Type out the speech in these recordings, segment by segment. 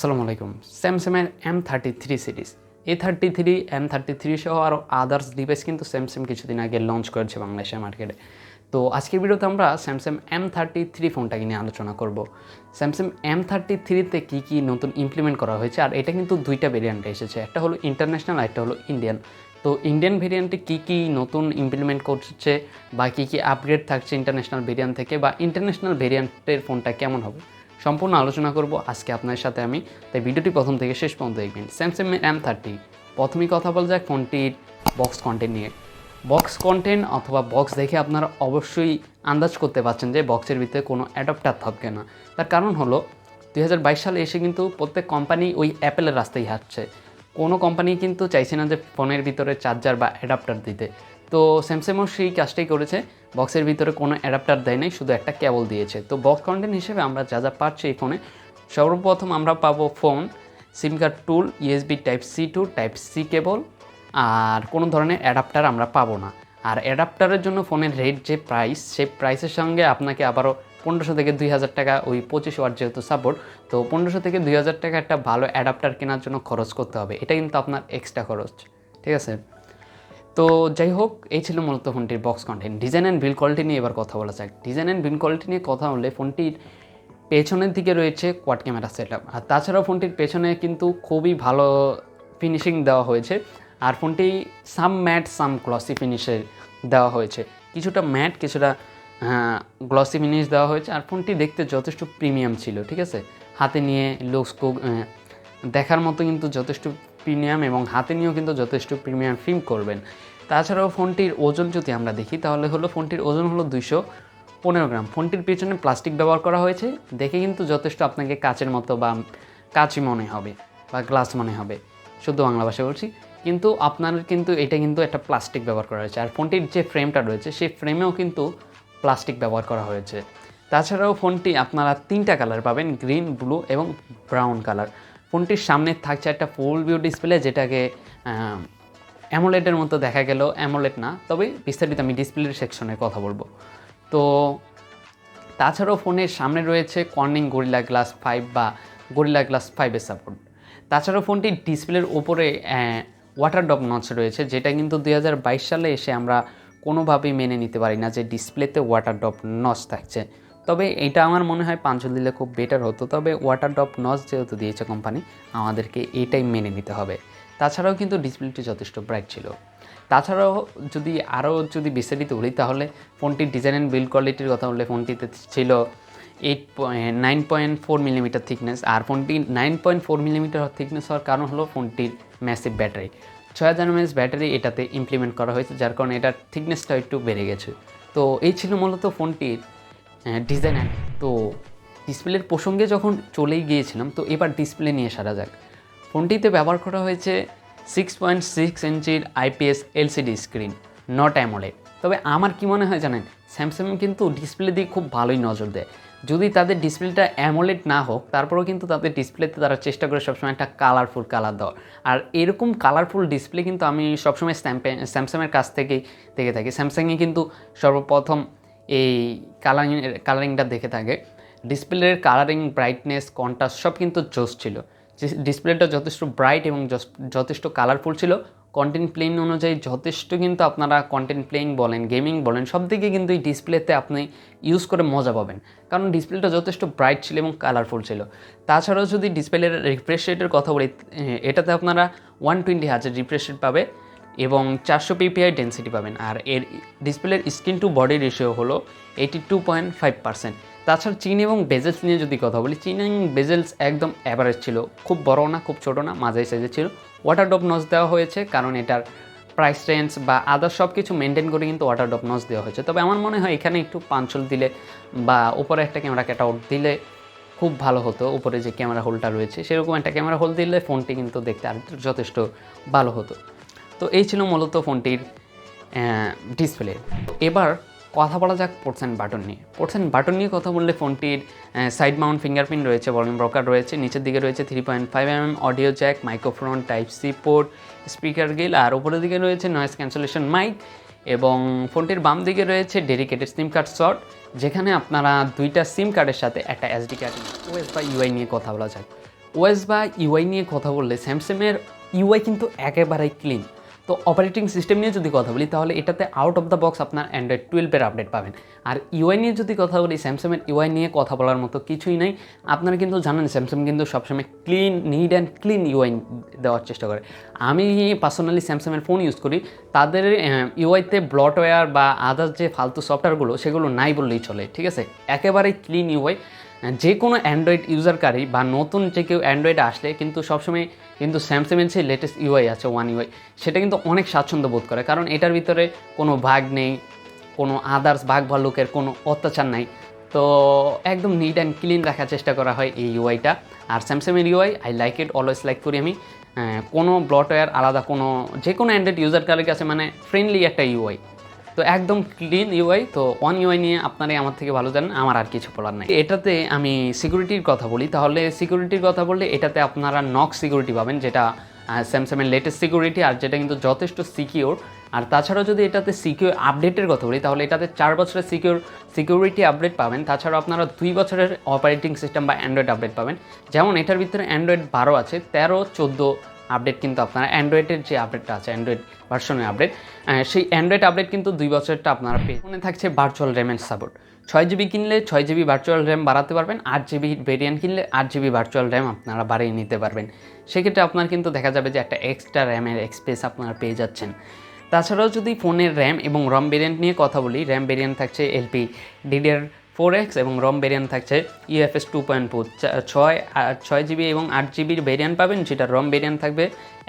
আসসালামু আলাইকুম। স্যামসাংয়ের M33 সিরিজ, A33, M33 সহ আরও আদার্স ডিভাইস কিন্তু স্যামসাং কিছুদিন আগে লঞ্চ করেছে বাংলাদেশের মার্কেটে। তো আজকের ভিডিওতে আমরা স্যামসাং M33 ফোনটাকে নিয়ে আলোচনা করব। স্যামসাং M33তে কী কী নতুন ইমপ্লিমেন্ট করা হয়েছে, আর এটা কিন্তু দুইটা ভেরিয়েন্টে এসেছে, একটা হলো ইন্টারন্যাশনাল আর একটা হলো ইন্ডিয়ান। তো ইন্ডিয়ান ভেরিয়েন্টে কী কী নতুন ইমপ্লিমেন্ট করছে বা কী কী আপগ্রেড থাকছে ইন্টারন্যাশনাল ভেরিয়েন্ট থেকে, বা ইন্টারন্যাশনাল ভেরিয়েন্টের ফোনটা কেমন হবে, সম্পূর্ণ আলোচনা করব আজকে আপনার সাথে আমি। তাই ভিডিওটি প্রথম থেকে শেষ পর্যন্ত দেখবেন। স্যামসাং M30, প্রথমেই কথা বলা যাক ফোনটির বক্স কন্টেন্ট নিয়ে। বক্স কন্টেন্ট অথবা বক্স দেখে আপনারা অবশ্যই আন্দাজ করতে পারছেন যে বক্সের ভিতরে কোনো অ্যাডাপ্টার থাকবে না। তার কারণ হলো 2022 সালে এসে কিন্তু প্রত্যেক কোম্পানি ওই অ্যাপেলের রাস্তায় হাঁটছে। কোনো কোম্পানি কিন্তু চাইছে না যে ফোনের ভিতরে চার্জার বা অ্যাডাপ্টার দিতে। তো স্যামসাংও সেই কাজটাই করেছে, বক্সের ভিতরে কোনো অ্যাডাপ্টার দেয় নাই, শুধু একটা কেবল দিয়েছে। তো বক্স কন্টেন্ট হিসেবে আমরা যা যা পাচ্ছি এই ফোনে, সর্বপ্রথম আমরা পাবো ফোন, সিম কার্ড টুল, USB Type-C টু Type-C কেবল, আর কোনো ধরনের অ্যাডাপ্টার আমরা পাবো না। আর অ্যাডাপ্টারের জন্য ফোনের রেট যে প্রাইস, সেই প্রাইসের সঙ্গে আপনাকে আবারও 1500 থেকে 2000 টাকা, ওই 25 ওয়াট যেহেতু সাপোর্ট, তো 1500 থেকে 2000 টাকা একটা ভালো অ্যাডাপ্টার কেনার জন্য খরচ করতে হবে। এটা কিন্তু আপনার এক্সট্রা খরচ, ঠিক আছে? তো যাই হোক, এই ছিল মূলত ফোনটির box content. Design and build quality নিয়ে এবার কথা বলা যাক। ডিজাইন অ্যান্ড বিল্ড কোয়ালিটি নিয়ে কথা বললে ফোনটির পেছনের দিকে রয়েছে কোয়াড ক্যামেরা সেটআপ, আর তাছাড়াও ফোনটির পেছনে কিন্তু খুবই ভালো ফিনিশিং দেওয়া হয়েছে। আর ফোনটি সাম ম্যাট সাম গ্লসি ফিনিশের দেওয়া হয়েছে, কিছুটা ম্যাট কিছুটা গ্লসি ফিনিশ দেওয়া হয়েছে। আর ফোনটি দেখতে যথেষ্ট প্রিমিয়াম ছিল, ঠিক আছে? হাতে নিয়ে লুকস দেখার মতো কিন্তু যথেষ্ট প্রিমিয়াম, এবং হাতে নিয়েও কিন্তু যথেষ্ট প্রিমিয়াম ফিল করবেন। তাছাড়াও ফোনটির ওজন যদি আমরা দেখি, তাহলে হলো ফোনটির ওজন হলো 215 গ্রাম। ফোনটির পেছনে প্লাস্টিক ব্যবহার করা হয়েছে, দেখে কিন্তু যথেষ্ট আপনাকে কাচের মতো বা কাচই মনে হবে বা গ্লাস মনে হবে, শুদ্ধ বাংলা ভাষা বলছি। কিন্তু আপনার কিন্তু এটা কিন্তু একটা প্লাস্টিক ব্যবহার করা হয়েছে। আর ফোনটির যে ফ্রেমটা রয়েছে, সেই ফ্রেমেও কিন্তু প্লাস্টিক ব্যবহার করা হয়েছে। তাছাড়াও ফোনটি আপনারা 3টা কালার পাবেন, গ্রিন, ব্লু এবং ব্রাউন কালার। ফোনটির সামনে থাকছে একটা ফুল ভিউ ডিসপ্লে, যেটাকে অ্যামোলেডের মতো দেখা গেল, অ্যামোলেড না, তবে বিস্তারিত আমি ডিসপ্লের সেকশনে কথা বলবো। তো তাছাড়াও ফোনের সামনে রয়েছে কর্নিং গরিলা গ্লাস 5 বা গরিলা গ্লাস 5-এর সাপোর্ট। তাছাড়াও ফোনটির ডিসপ্লের ওপরে ওয়াটার ড্রপ নচ রয়েছে, যেটা কিন্তু 2022 সালে এসে আমরা কোনোভাবেই মেনে নিতে পারি না যে ডিসপ্লেতে ওয়াটার ড্রপ নচ থাকছে। তবে এটা আমার মনে হয় পাঞ্চল দিলে খুব বেটার হতো। তবে ওয়াটার ড্রপ নচ যেহেতু দিয়েছে কোম্পানি, আমাদেরকে এটাই মেনে নিতে হবে। তাছাড়াও কিন্তু ডিসপ্লেটি যথেষ্ট ব্রাইট ছিল। তাছাড়াও যদি বিস্তারিত বলি, তাহলে ফোনটির ডিজাইন অ্যান্ড বিল্ড কোয়ালিটির কথা বললে, ফোনটিতে ছিল 9.4 মিলিমিটার থিকনেস। আর ফোনটি 9.4 মিলিমিটার থিকনেস হওয়ার কারণ হলো ফোনটির ম্যাসিভ ব্যাটারি, 6000 mAh ব্যাটারি এটাতে ইমপ্লিমেন্ট করা হয়েছে, যার কারণে এটার থিকনেসটা একটু বেড়ে গেছে। তো এই ছিল মূলত ফোনটির ডিজাইন। তো ডিসপ্লের প্রসঙ্গে যখন চলেই গিয়েছিলাম, তো এবার ডিসপ্লে নিয়ে সারা যাক। ফোনটিতে ব্যবহার করা হয়েছে 6.6 ইঞ্চির IPS LCD screen, not AMOLED. তবে আমার কি মনে হয় জানেন, স্যামসাং কিন্তু ডিসপ্লে দিয়ে খুব ভালোই নজর দেয়। যদি তাদের ডিসপ্লেটা অ্যামোলেড না হোক, তারপরেও কিন্তু তাদের ডিসপ্লেতে তারা চেষ্টা করে সবসময় একটা কালারফুল কালার দেওয়ার। আর এরকম কালারফুল ডিসপ্লে কিন্তু আমি সবসময় স্যামসাংয়ের কাছ থেকেই দেখে থাকি। স্যামসাংয়ে কিন্তু সর্বপ্রথম এই কালারিংটা দেখে থাকে। ডিসপ্লের কালারিং, ব্রাইটনেস, কন্ট্রাস্ট সব কিন্তু জোস ছিল। ডিসপ্লেটা যথেষ্ট ব্রাইট এবং যথেষ্ট কালারফুল ছিল। কন্টেন্ট প্লেইং অনুযায়ী যথেষ্ট, কিন্তু আপনারা কন্টেন্ট প্লেইং বলেন, গেমিং বলেন, সব দিকে কিন্তু এই ডিসপ্লেতে আপনি ইউজ করে মজা পাবেন, কারণ ডিসপ্লেটা যথেষ্ট ব্রাইট ছিল এবং কালারফুল ছিল। তাছাড়াও যদি ডিসপ্লের রিফ্রেশ রেটের কথা বলি, এটাতে আপনারা 120 হার্জ রিফ্রেশ রেট পাবে এবং 400 ppi ডেন্সিটি পাবেন। আর এর ডিসপ্লের স্ক্রিন টু বডি রেশিও হলো 82.5%। তাছাড়া চিন এবং বেজেলস নিয়ে যদি কথা বলি, চিন এবং বেজেলস একদম অ্যাভারেজ ছিল, খুব বড় না খুব ছোটো না, মাঝারি সাইজের ছিল। ওয়াটার ড্রপ নচ দেওয়া হয়েছে, কারণ এটার প্রাইস রেঞ্জ বা আদার সব কিছু মেনটেন করে কিন্তু ওয়াটার ড্রপ নচ দেওয়া হয়েছে। তবে আমার মনে হয় এখানে একটু পাঞ্চল দিলে বা উপরে একটা ক্যামেরা কাটআউট দিলে খুব ভালো হতো। উপরে যে ক্যামেরা হোলটা রয়েছে, সেরকম একটা ক্যামেরা হোল দিলে ফোনটি কিন্তু দেখতে আর যথেষ্ট ভালো হতো। তো এই ছিল মূলত ফোনটির ডিসপ্লে। এবার কথা বলা যাক পোর্টস অ্যান্ড বাটন নিয়ে কথা বললে, ফোনটির সাইড মাউন্ট ফিঙ্গারপ্রিন্ট রয়েছে, ভলিউম ব্রকার রয়েছে, নিচের দিকে রয়েছে 3.5mm audio jack, microphone, Type-C port, speaker grill, আর উপরের দিকে রয়েছে নয়েজ ক্যান্সেলেশন মাইক। এবং ফোনটির বাম দিকে রয়েছে ডেডিকেটেড সিম কার্ড স্লট, যেখানে আপনারা 2টা সিম কার্ডের সাথে একটা SD কার্ড, OS বা UI নিয়ে কথা বলা যাক। ওএস বা ইউআই নিয়ে কথা বললে স্যামসাংয়ের ইউআই কিন্তু একেবারেই ক্লিন। তো অপারেটিং সিস্টেম নিয়ে যদি কথা বলি তাহলে এটাতে আউট অফ দ্য বক্স আপনার অ্যান্ড্রয়েড 12-এর আপডেট পাবেন। আর ইউআই নিয়ে যদি কথা বলি, স্যামসাংয়ের ইউআই নিয়ে কথা বলার মতো কিছুই নাই। আপনারা কিন্তু জানেন স্যামসাং কিন্তু সবসময় clean, neat and clean UI দেওয়ার চেষ্টা করে। আমি পার্সোনালি স্যামসাংয়ের ফোন ইউজ করি, তাদের ইউআইতে ব্লটওয়্যার বা আদার্স যে ফালতু সফটওয়্যারগুলো সেগুলো নাই বললেই চলে, ঠিক আছে। একেবারেই ক্লিন ইউআই। যে কোনো অ্যান্ড্রয়েড ইউজারকারী বা নতুন যে কেউ অ্যান্ড্রয়েডে আসলে কিন্তু সবসময় কিন্তু স্যামসাংয়ের যে লেটেস্ট ইউআই আছে ওয়ান ইউআই, সেটা কিন্তু অনেক স্বাচ্ছন্দ্য বোধ করে, কারণ এটার ভিতরে কোনো ভাগ নেই, কোনো আদার্স ভাগ ভাল্লুকের কোনো অত্যাচার নাই। তো একদম নিট অ্যান্ড ক্লিন রাখার চেষ্টা করা হয় এই ইউআইটা। আর স্যামসাংয়ের UI I like it, always like করি আমি। কোনো ব্লটওয়্যার আলাদা কোনো যে কোনো অ্যান্ড্রয়েড ইউজারকারীর কাছে মানে ফ্রেন্ডলি একটা ইউআই, তো একদম ক্লিন ইউআই। তো ওয়ান ইউআই নিয়ে আপনারাই আমার থেকে ভালো জানেন, আমার আর কিছু বলার নাই। এটাতে আমি সিকিউরিটির কথা বলি, তাহলে সিকিউরিটির কথা বললে এটাতে আপনারা নক সিকিউরিটি পাবেন, যেটা স্যামসাংয়ের লেটেস্ট সিকিউরিটি, আর যেটা কিন্তু যথেষ্ট সিকিউর। আর তাছাড়াও যদি এটাতে সিকিউর আপডেটের কথা বলি তাহলে এটাতে 4 বছরের সিকিউরিটি আপডেট পাবেন। তাছাড়াও আপনারা 2 বছরের অপারেটিং সিস্টেম বা অ্যান্ড্রয়েড আপডেট পাবেন। যেমন এটার ভিতরে অ্যান্ড্রয়েড 12 আছে, 13, 14 আপডেট কিন্তু আপনারা অ্যান্ড্রয়েডের যে আপডেটটা আছে অ্যান্ড্রয়েড ভার্সনের আপডেট, সেই অ্যান্ড্রয়েড আপডেট কিন্তু 2 বছরটা আপনারা পেয়ে। ফোনে থাকছে ভার্চুয়াল র্যামের সাপোর্ট। 6GB কিনলে 6GB ভার্চুয়াল র্যাম বাড়াতে পারবেন, 8GB ভেরিয়েন্ট কিনলে 8GB ভার্চুয়াল র্যাম আপনারা বাড়িয়ে নিতে পারবেন। সেক্ষেত্রে আপনার কিন্তু দেখা যাবে যে একটা এক্সট্রা র্যামের স্পেস আপনারা পেয়ে যাচ্ছেন। তাছাড়াও যদি ফোনের র্যাম এবং রম ভেরিয়েন্ট নিয়ে কথা বলি, র্যাম ভেরিয়েন্ট থাকছে LPDDR4X এবং রম ভেরিয়েন্ট থাকছে UFS 2.4। 6GB এবং 8GBর ভেরিয়েন্ট পাবেন, যেটা রম ভেরিয়েন্ট থাকবে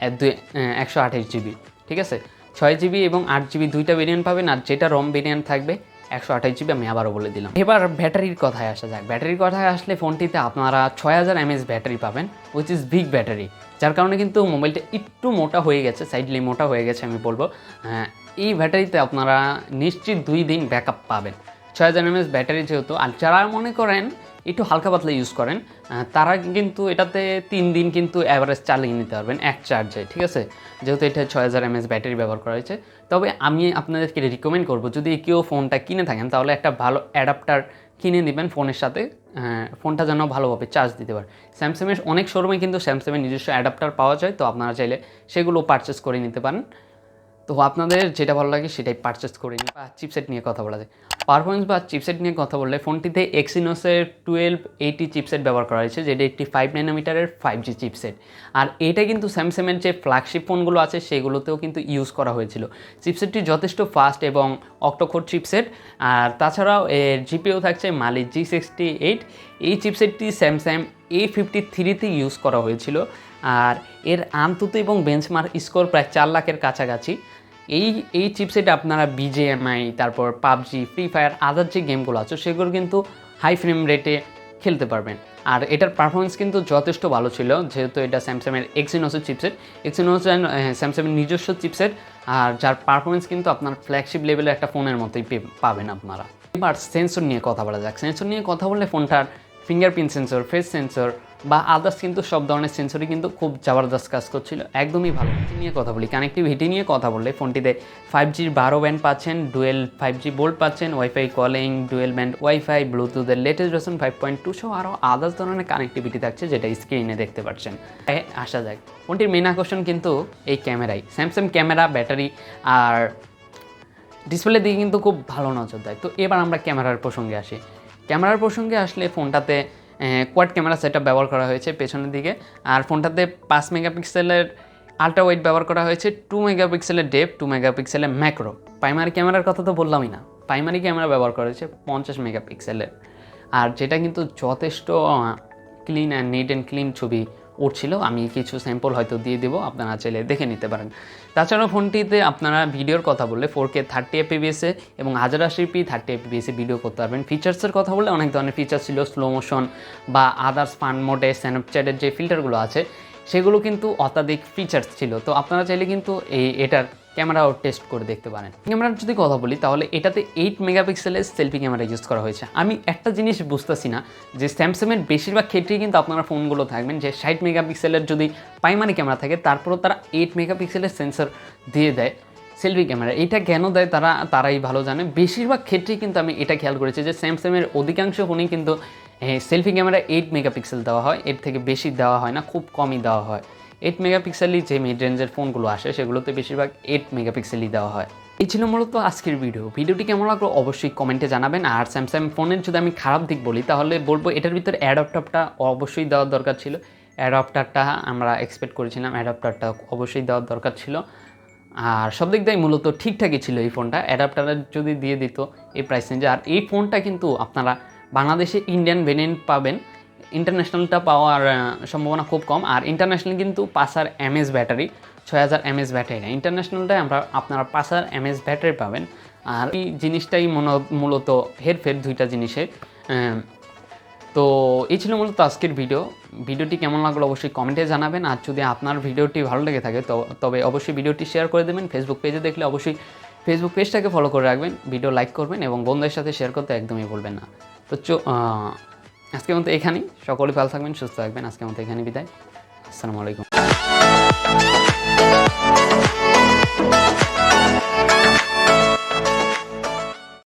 128GB, ঠিক আছে। 6GB এবং 8GB দুইটা ভেরিয়েন্ট পাবেন, আর যেটা রম ভেরিয়েন্ট থাকবে 128GB, আমি আবারও বলে দিলাম। এবার ব্যাটারির কথায় আসা যাক। ব্যাটারির কথায় আসলে ফোনটিতে আপনারা 6000 mAh ব্যাটারি পাবেন, উইচ ইজ বিগ ব্যাটারি, যার কারণে কিন্তু মোবাইলটা একটু মোটা হয়ে গেছে, সাইডলি মোটা হয়ে গেছে আমি বলবো। এই ব্যাটারিতে আপনারা নিশ্চিত 2 দিন ব্যাকআপ পাবেন। 6000 mAh ব্যাটারি যেহেতু, আর যারা মনে করেন একটু হালকা পাতলা ইউজ করেন তারা কিন্তু এটাতে 3 দিন কিন্তু অ্যাভারেজ চালিয়ে নিতে পারবেন এক চার্জে, ঠিক আছে, যেহেতু এটা 6000 mAh ব্যাটারি ব্যবহার করা হয়েছে। তবে আমি আপনাদেরকে রিকমেন্ড করবো, যদি কেউ ফোনটা কিনে থাকেন তাহলে একটা ভালো অ্যাডাপ্টার কিনে নেবেন ফোনের সাথে, ফোনটা যেন ভালোভাবে চার্জ দিতে পারে। স্যামসাংয়ের অনেক শোরুমে কিন্তু স্যামসাংয়ের নিজস্ব অ্যাডাপ্টার পাওয়া যায়, তো আপনারা চাইলে সেগুলো পারচেস করে নিতে পারেন। তো আপনাদের যেটা ভালো লাগে সেটাই পারচেস করে নিন। বা চিপসেট নিয়ে কথা বলা যায়, পারফরমেন্স বা চিপসেট নিয়ে কথা বললে ফোনটিতে এক্সিনোসের 1280 চিপসেট ব্যবহার করা হয়েছে, যেটা একটি 5nm 5G চিপসেট। আর এটা কিন্তু স্যামসাংয়ের যে ফ্ল্যাগশিপ ফোনগুলো আছে সেগুলোতেও কিন্তু ইউজ করা হয়েছিল। চিপসেটটি যথেষ্ট ফাস্ট এবং Octa-core চিপসেট। আর তাছাড়াও এর জিপিও থাকছে Mali G68। এই চিপসেটটি স্যামসাং A53-তে ইউজ করা হয়েছিল। আর এর আনতুতো এবং বেঞ্চমার্ক স্কোর প্রায় 4 লাখের কাছাকাছি। এই চিপসেটে আপনারা BGMI, তারপর PUBG, ফ্রি ফায়ার, আদার যে গেমগুলো আছে সেগুলো কিন্তু হাই ফ্রেম রেটে খেলতে পারবেন। আর এটার পারফরমেন্স কিন্তু যথেষ্ট ভালো ছিল, যেহেতু এটা স্যামসাংয়ের এক্সিনোসের চিপসেট। এক্সিনোস স্যামসাংয়ের নিজস্ব চিপসেট, আর যার পারফরমেন্স কিন্তু আপনার ফ্ল্যাগশিপ লেভেলের একটা ফোনের মতোই পাবেন আপনারা। এবার সেন্সর নিয়ে কথা বলা যাক। সেন্সর নিয়ে কথা বললে ফোনটার ফিঙ্গারপ্রিন্ট সেন্সর, ফেস সেন্সর বা আদার্স কিন্তু সব ধরনের সেন্সরই কিন্তু খুব জবরদস্ত কাজ করছিল, একদমই ভালো। নিয়ে কথা বলি, কানেক্টিভিটি নিয়ে কথা বললে ফোনটিতে 5G 12 ব্যান্ড পাচ্ছেন, ডুয়েল 5G বোল্ট পাচ্ছেন, WiFi calling, dual band WiFi, ব্লুটুথের লেটেস্ট ভার্সন 5.2 সহ আরও আদার্স ধরনের কানেক্টিভিটি থাকছে, যেটা স্ক্রিনে দেখতে পাচ্ছেন। আসা যাক, ফোনটির মেন আকর্ষণ কিন্তু এই ক্যামেরাই। স্যামসাং ক্যামেরা, ব্যাটারি আর ডিসপ্লে দিকে কিন্তু খুব ভালো নজর দেয়। তো এবার আমরা ক্যামেরার প্রসঙ্গে আসি। ক্যামেরার প্রসঙ্গে আসলে ফোনটাতে কোয়াড ক্যামেরা সেটআপ ব্যবহার করা হয়েছে পেছনের দিকে, আর ফোনটাতে 5 মেগাপিক্সেলের আল্ট্রাওয়াইড ব্যবহার করা হয়েছে, 2 মেগাপিক্সেলের ডেপথ, 2 মেগাপিক্সেলের ম্যাক্রো। প্রাইমারি ক্যামেরার কথা তো বললামই না, প্রাইমারি ক্যামেরা ব্যবহার করা হয়েছে 50 মেগাপিক্সেলের, আর যেটা কিন্তু যথেষ্ট clean and NEET and clean ছবি উঠছিল। আমি কিছু স্যাম্পল হয়তো দিয়ে দেবো, আপনারা চাইলে দেখে নিতে পারেন। তাছাড়াও ফোনটিতে আপনারা ভিডিওর কথা বললে 4K 30 fps এবং 1080p 30 fps ভিডিও করতে পারবেন। ফিচার্সের কথা বললে অনেক ধরনের ফিচার ছিল, স্লো মোশন বা আদার্স ফান মোডে স্ন্যাপচ্যাটের যে ফিল্টারগুলো আছে সেগুলো কিন্তু অত্যাধিক ফিচার্স ছিল। তো আপনারা চাইলে কিন্তু এটার ক্যামেরাও টেস্ট করে দেখতে পারেন। ক্যামেরার যদি কথা বলি তাহলে এটাতে 8 মেগাপিক্সেলের সেলফি ক্যামেরা ইউজ করা হয়েছে। আমি একটা জিনিস বুঝতেছি না, যে স্যামসাংয়ের বেশিরভাগ ক্ষেত্রেই কিন্তু আপনারা ফোনগুলো থাকবেন যে 60 মেগাপিক্সেলের যদি প্রাইমারি ক্যামেরা থাকে, তারপরও তারা 8 মেগাপিক্সেলের সেন্সর দিয়ে দেয় সেলফি ক্যামেরা। এটা কেন দেয় তারাই ভালো জানে। বেশিরভাগ ক্ষেত্রেই কিন্তু আমি এটা খেয়াল করেছি যে স্যামসাংয়ের অধিকাংশ ফোনেই কিন্তু সেলফি ক্যামেরা 8 মেগাপিক্সেল দেওয়া হয়, এর থেকে বেশি দেওয়া হয় না, খুব কমই দেওয়া হয়। 8 মেগাপিক্সেলই যে মিড রেঞ্জের ফোনগুলো আসে সেগুলোতে বেশিরভাগ 8 মেগাপিক্সেলই দেওয়া হয়। এই ছিল মূলত আজকের ভিডিওটি কেমন লাগলো অবশ্যই কমেন্টে জানাবেন। আর স্যামসাং ফোনের যদি আমি খারাপ দিক বলি তাহলে বলবো এটার ভিতরে অ্যাডাপ্টারটা অবশ্যই দেওয়ার দরকার ছিল। অ্যাডাপ্টারটা আমরা এক্সপেক্ট করেছিলাম, অ্যাডাপ্টারটা অবশ্যই দেওয়ার দরকার ছিল। আর সব দিক দিয়ে মূলত ঠিকঠাকই ছিল এই ফোনটা, অ্যাডাপ্টার যদি দিয়ে দিত এই প্রাইস রেঞ্জে। আর এই ফোনটা কিন্তু আপনারা বাংলাদেশে ইন্ডিয়ান ভেরিয়েন্ট পাবেন, ইন্টারন্যাশনালটা পাওয়ার সম্ভাবনা খুব কম। আর ইন্টারন্যাশনাল কিন্তু 5000 mAh ব্যাটারি, 6000 mAh ব্যাটারি না, ইন্টারন্যাশনালটাই আপনারা 5000 mAh ব্যাটারি পাবেন। আর এই জিনিসটাই মূলত হেরফের দুইটা জিনিসের। তো এই ছিল মূলত আজকের ভিডিওটি কেমন লাগলো অবশ্যই কমেন্টে জানাবেন। আর যদি আপনার ভিডিওটি ভালো লেগে থাকে তবে অবশ্যই ভিডিওটি শেয়ার করে দেবেন। ফেসবুক পেজে দেখলে অবশ্যই ফেসবুক পেজটাকে ফলো করে রাখবেন, ভিডিও লাইক করবেন এবং বন্ধুদের সাথে শেয়ার করতে একদমই ভুলবেন না। তো আজকের মতো এখানেই, সকলে ভালো থাকবেন, সুস্থ থাকবেন। আজকের মতো এখানেই বিদায়। আসসালামু আলাইকুম।